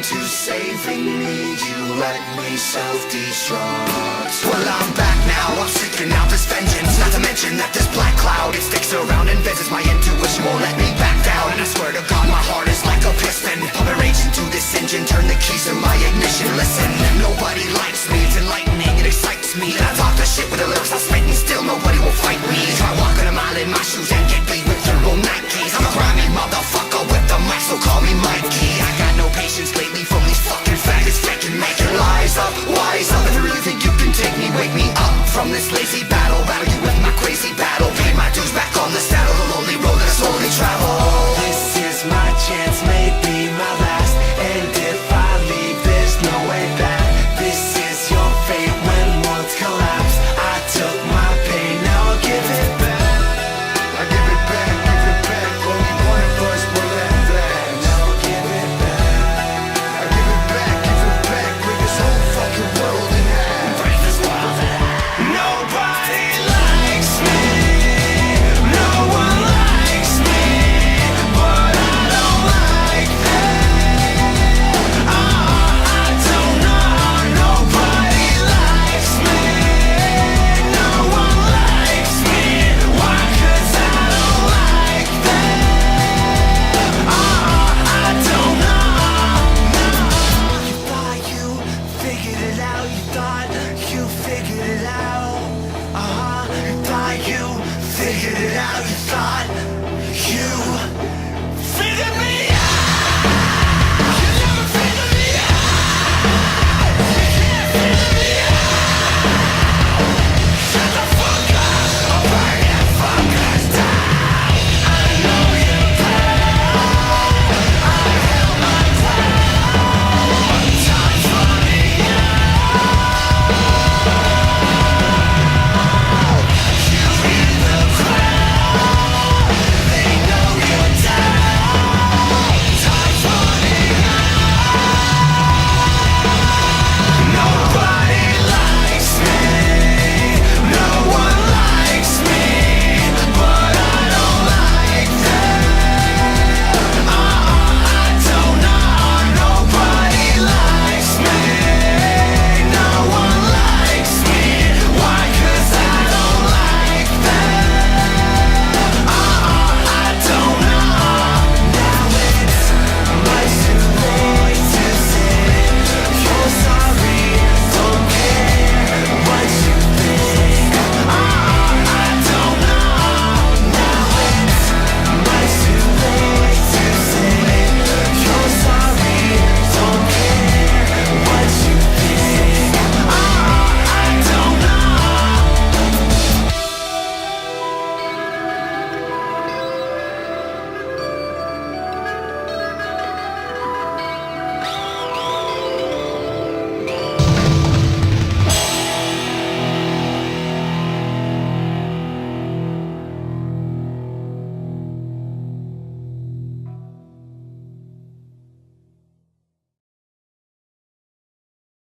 to saving me, you let me self-destruct. Well, I'm back now, I'm seeking out this vengeance. Not to mention that this black cloud, it sticks around and visits my intuition, won't let me back down. And I swear to God, my heart is like a piston, pumping rage into this engine, turn the keys to my ignition. Listen, nobody likes me, it's enlightening, it excites me. And I talk the shit with the lyrics I spit, and still nobody will fight me. Try walking a mile in my shoes and get beat with your own Nikes. I'm a grimy motherfucker with the mic, so call me Mikey. I got no patience lately from these fucking faggots faking, make your lies up, wise up. If you really think you can take me, wake me up from this lazy battle. Battle you with my crazy battle, pay my dues back on the saddle, the lonely road that I slowly travel. This is my chance, maybe my last, and if I leave, there's no way back. This is your fate when worlds collapse. I took my pain, now I'll give it back. I give it back, only one of us will have that. Now I'll give it back. I give it back, break this whole fucking world in half. Break this world in half. Nobody likes me, no one likes me, but I don't like that. I don't know, nobody likes me, no one likes me. Why? 'Cause I don't like that. I don't know. You thought you figured it out, you thought you figured it out. You thought you figured it out, you